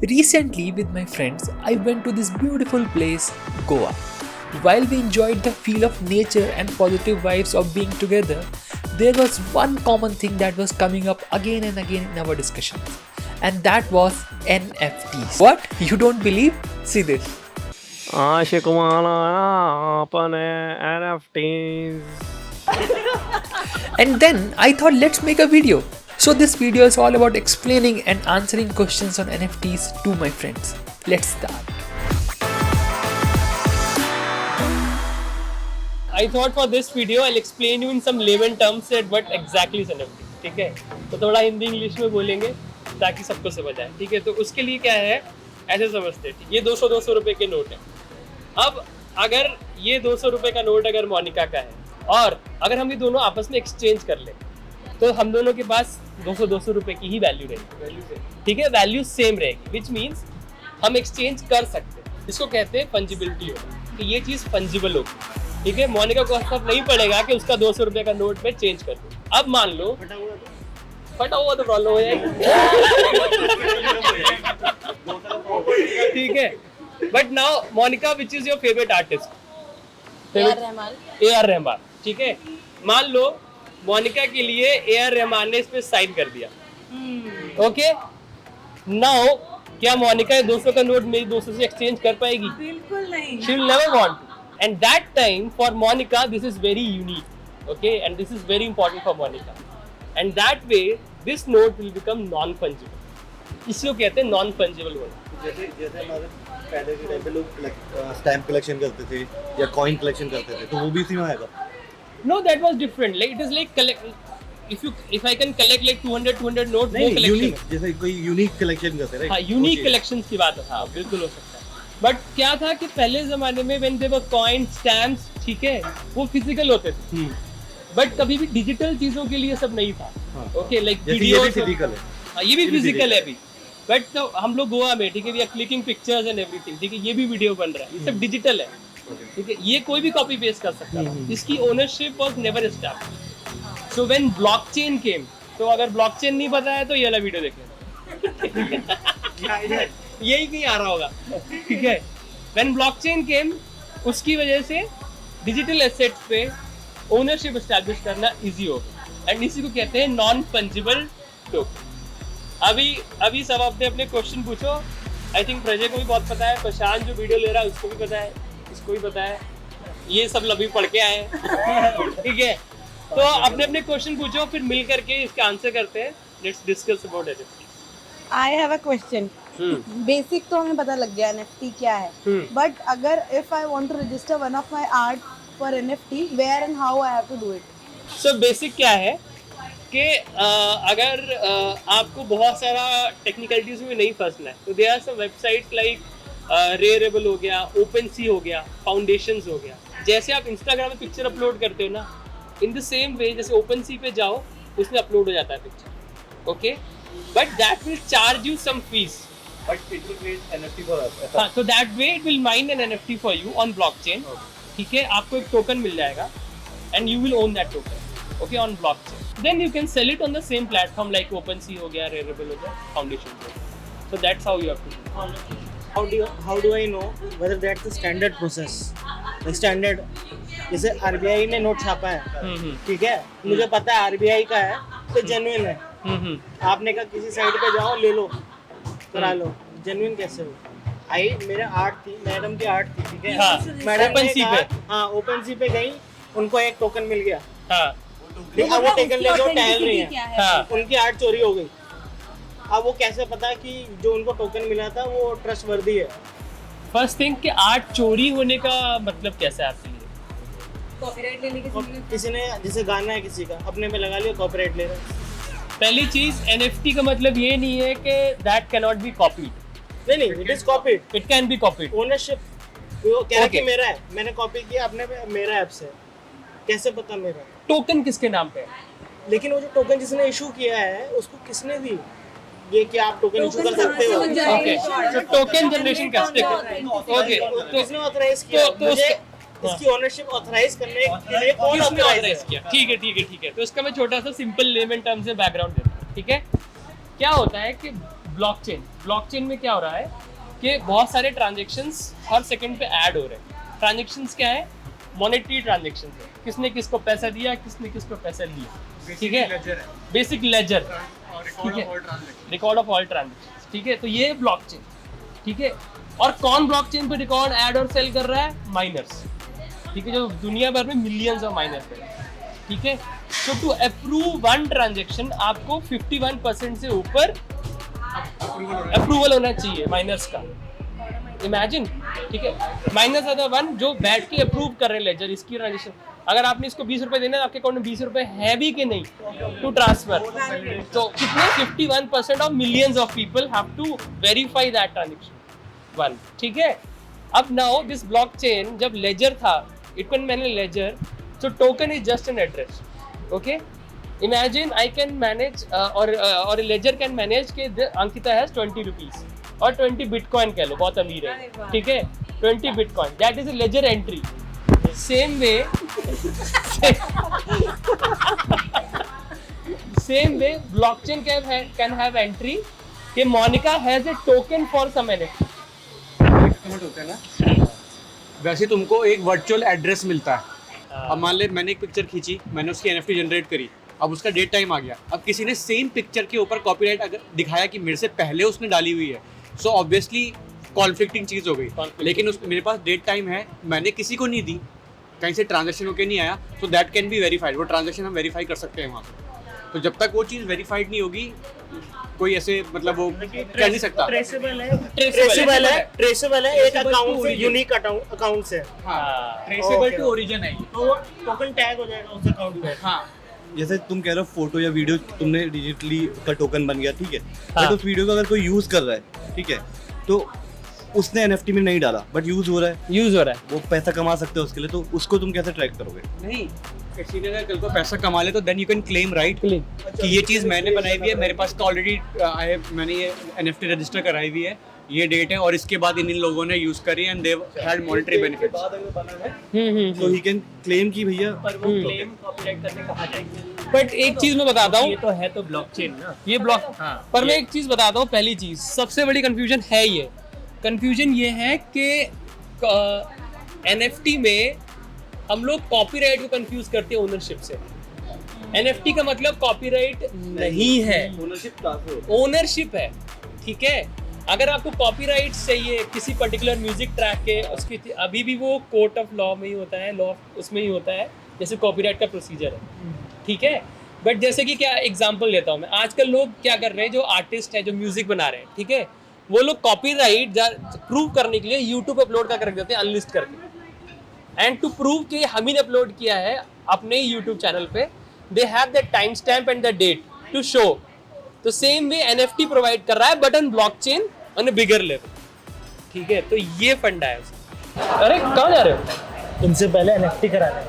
Recently, with my friends, I went to this beautiful place, Goa. While we enjoyed the feel of nature and positive vibes of being together, there was one common thing that was coming up again and again in our discussions, and that was NFTs. What? You don't believe? See this. आशिक वाला अपने NFTs. And then I thought, let's make a video. So this video is all about explaining and answering questions on NFTs to my friends. Let's start. I thought for this video I'll explain you in some layman terms that what exactly is NFT. ठीक है, तो थोड़ा Hindi English में बोलेंगे ताकि सबको समझ आए. ठीक है, तो उसके लिए क्या है, ऐसे समझते हैं. ये 200 रुपए के नोट है. अब अगर ये 200 रुपए का नोट अगर मोनिका का है और अगर हम ये दोनों आपस में एक्सचेंज कर ले तो हम दोनों के पास 200 रुपए की ही वैल्यू रहेगी. ठीक है, वैल्यू सेम रहेगी, विच मीन्स हम एक्सचेंज कर सकते हैं. इसको कहते हैं फंजिबिलिटी होगी, कि ये चीज़ फंजिबल होगी. ठीक है, मोनिका को फर्क नहीं पड़ेगा कि उसका 200 रुपए का नोट में चेंज कर दूँ. अब मान लो फटा हुआ तो प्रॉब्लम हो जाएगी. ठीक है, but now Monica which is your favourite artist? AR Rahman. ठीक है, मान लो मोनिका के लिए AR रहमान ने इस पे साइन कर दिया. ओके, नाउ क्या मोनिका 200 का नोट मेरी 200 से एक्सचेंज कर पाएगी? बिल्कुल नहीं. She will never want to. And that time for Monica this is very unique. Okay, and this is very important for Monica. And that way this note will become non-fungible. इसको कहते हैं non-fungible note. जैसे हमारे पहले के time पे लोग stamp collection करते थे या कॉइन कलेक्शन करते थे, तो वो भी इसी में आएगा. No, that was different. Like it is like if I can collect like 200 notes, वो नहीं, collection यूनिक, जैसे कोई यूनिक कलेक्शन करते हैं. हाँ, यूनिक कलेक्शंस की बात है. हाँ, बिल्कुल हो सकता है. बट क्या था कि पहले जमाने में when there were coin stamps, ठीक है, वो फिजिकल होते थे. बट कभी भी डिजिटल चीजों के लिए सब नहीं था. ओके, लाइक वीडियो फिजिकल है. हाँ, ये भी फिजिकल है अभी. बट तो हम लोग गोवा में, ठीक है, we are clicking pictures and everything. ठीक है, ये भी वीडियो बन रहा है, ये सब डिजिटल है. ठीक है, ये कोई भी कॉपी पेस्ट कर सकता है. इसकी ownership was never established. So when blockchain came, तो अगर ब्लॉकचेन नहीं पता है तो ये वाला वीडियो देख लेना. यही कहीं आ रहा होगा. ठीक है, व्हेन ब्लॉकचेन केम, उसकी वजह से डिजिटल एसेट्स पे ओनरशिप एस्टैब्लिश करना इजी हो गया. एंड इसी को कहते हैं नॉन फंजिबल टोकन. अभी सब अपने अपने क्वेश्चन पूछो. आई थिंक प्रजय को भी बहुत पता है, प्रशांत जो वीडियो ले रहा है उसको भी पता है, इसको भी पता है, ये सब अभी पढ़ के आए हैं. ठीक है, तो अपने अपने क्वेश्चन पूछो, फिर मिल करके इसका आंसर करते हैं. Let's discuss about it. I have a question. Basic तो हमें पता लग गया NFT क्या है, बट अगर if I want to register one of my art for NFT, where and how I have to do it? So basic क्या है कि अगर आपको बहुत सारा टेक्निकलिटीज में नहीं फंसना है तो there are some websites like Rarible हो गया, OpenSea हो गया, फाउंडेशंस हो गया. जैसे आप इंस्टाग्राम में पिक्चर अपलोड करते हो ना, इन द सेम वे जैसे OpenSea पे जाओ उसमें अपलोड हो जाता है picture. Okay, but that will charge you some fees. But it will create NFT for us. हाँ, so that way it will mine an NFT for you on blockchain. ठीक है, आपको एक टोकन मिल जाएगा and you will own that token. Okay, on blockchain. Then you can sell it on the same platform like OpenSea हो गया, Rarible हो गया, Foundation हो गया. So that's how you have to do it. How do I know whether that's the standard process? The standard, जैसे RBI ने note छापा है, ठीक है, मुझे पता है RBI का है तो जेन्युइन है. आपने कहा किसी साइट पे जाओ ले लो, करा लो, जेन्युइन कैसे हो? मेरे आर्ट थी, मैडम की आर्ट थी, ठीक है. हाँ, मैडम OpenSea पे. हाँ, OpenSea पे गई, उनको एक टोकन मिल गया. हाँ, अब वो टोकन ले जो टहल रही है, हाँ, उनकी आर्ट चोरी हो गई. अब वो कैसे पता कि जो उनको टोकन मिला था वो ट्रस्टवर्दी है? फर्स्ट थिंग कि आर्ट चोरी होने का मतलब कैसा है आपके लिए? कॉपीराइट लेने के किसी ने, जैसे गाना है किसी का, अपने पे लगा लिया, कॉपीराइट ले रहा है. पहली चीज, NFT का मतलब ये नहीं है कि that can not be copied. नहीं, it is copied. It can be copied. Ownership वो कह रहा है कि Okay. मेरा है, मैंने कॉपी किया, अपने पे मेरा ऐप से, कैसे पता मेरा है? टोकन किसके नाम पे है? लेकिन वो जो टोकन जिसने इशू किया है उसको किसने दी? ये कि आप टोकन इशू कर सकते हो. ओके, तो टोकन जनरेशन का स्टिक. ओके, तो किसने ऑथराइज किया? तो मुझे हाँ। इसकी ओनरशिप ऑथराइज करने के लिए कौन किसने ऑथराइज ऑथराइज किया? ठीक है, ठीक है, ठीक है. तो इसका मैं छोटा सा सिंपल लेमन टर्म से बैकग्राउंड देता हूँ. ठीक है, क्या होता है कि ब्लॉकचेन में क्या हो रहा है कि बहुत सारे ट्रांजेक्शंस हर सेकंड पे ऐड हो रहे हैं। ट्रांजेक्शंस क्या है? मॉनेटरी ट्रांजेक्शन है, किसने किसको पैसा दिया, किसने किसको पैसा लिया, ठीक है, बेसिक लेजर, ठीक है, रिकॉर्ड ऑफ ऑल ट्रांजेक्शंस, ठीक है। तो ये ब्लॉकचेन, ठीक है। और कौन ब्लॉकचेन पे रिकॉर्ड ऐड और सेल कर रहा है? माइनर्स, ठीक है, जो दुनिया भर में मिलियंस ऑफ माइनर्स है, ठीक है। तो टू अप्रूव वन ट्रांजेक्शन आपको 51% से ऊपर अप्रूवल होना चाहिए माइनर्स का। इमेजिन, ठीक है, माइनस अदर वन जो बैठ के अप्रूव कर रहे हैं लेजर इसकी ट्रांजेक्शन। अगर आपने इसको 20 रुपए देना है, आपके अकाउंट में 20 रुपए है भी कि नहीं टू ट्रांसफर, तो कितने 51% of millions of people have to verify that transaction one, ठीक है। अब नाउ दिस ब्लॉकचेन जब लेजर था, it can manage ledger, so token is just an address, okay. Imagine I can manage or a ledger can manage के Ankita has 20 rupees और 20 bitcoin कह लो, बहुत अमीर है, ठीक है, 20 bitcoin, that is a ledger entry. Same way blockchain can have entry कि Monica has a token for some NFT. होता है ना, वैसे तुमको एक वर्चुअल एड्रेस मिलता है। अब मान ले मैंने एक पिक्चर खींची, मैंने उसकी NFT जनरेट करी, अब उसका डेट टाइम आ गया, अब किसी ने सेम पिक्चर के ऊपर कॉपीराइट अगर दिखाया कि मेरे से पहले उसने डाली हुई है, सो ऑब्वियसली कॉन्फ्लिक्टिंग चीज़ हो गई। लेकिन उस मेरे पास डेट टाइम है, मैंने किसी को नहीं दी, कहीं से ट्रांजेक्शन होके नहीं आया, so that can be verified. वो ट्रांजेक्शन हम वेरीफाई कर सकते हैं वहाँ पे। तो जब तक वो चीज़ वेरीफाइड नहीं होगी, कोई ऐसे मतलब वो कर नहीं सकता। ट्रेसेबल है एक अकाउंट से, यूनिक अकाउंट से, ट्रेसेबल टू ओरिजिन है, तो टोकन टैग हो जाएगा उस अकाउंट पे। हाँ, जैसे तुम कह रहे हो फोटो या वीडियो तुमने डिजिटली का टोकन बन गया, ठीक है, बट उस वीडियो को अगर कोई यूज कर रहा है, ठीक है, तो उसने एनएफटी में नहीं डाला बट यूज हो रहा है, वो पैसा कमा सकते हो उसके लिए, तो उसको तुम कैसे ट्रैक करोगे? नहीं, किसी ने अगर कल को पैसा कमा ले तो then you can claim right कि ये चीज़ मैंने बनाई हुई है, मेरे पास ऑलरेडी मैंने ये एनएफटी रजिस्टर कराई हुई है, ये डेट है और इसके बाद इन लोगों ने यूज करी and they had monetary benefits. तो ही कैन क्लेम कि भैया, पर वो क्लेम कॉपीराइट करने कहाँ जाएंगे? बट एक चीज मैं बताता हूँ, ये तो है तो ब्लॉकचेन ना, ये ब्लॉक, पर मैं एक चीज बताता हूँ। पहली चीज सबसे बड़ी कंफ्यूजन है, ये कंफ्यूजन ये है कि एनएफटी में हम लोग कॉपीराइट को कंफ्यूज करते हैं ओनरशिप से। एनएफटी का मतलब कॉपीराइट नहीं है, ओनरशिप है, ठीक है। अगर आपको कॉपीराइट चाहिए किसी पर्टिकुलर म्यूजिक ट्रैक के, उसकी अभी भी वो कोर्ट ऑफ लॉ में ही होता है, लॉ उसमें ही होता है, जैसे कॉपीराइट का प्रोसीजर है, ठीक है। बट जैसे कि क्या एग्जांपल लेता हूँ मैं, आजकल लोग क्या कर रहे हैं, जो आर्टिस्ट है, जो म्यूजिक बना रहे हैं, ठीक है, वो लोग कॉपीराइट प्रूव करने के लिए यूट्यूब अपलोड कर देते हैं अनलिस्ट करके, एंड टू प्रूव कि हम ही ने अपलोड किया है अपने यूट्यूब चैनल पे, they have the time stamp and the date to show. तो सेम वे एनएफटी प्रोवाइड कर रहा है but on blockchain on a bigger level, ठीक है। तो ये फंडा है उसका। अरे कहाँ जा रहे हो? तुमसे पहले एनएफटी कराना है।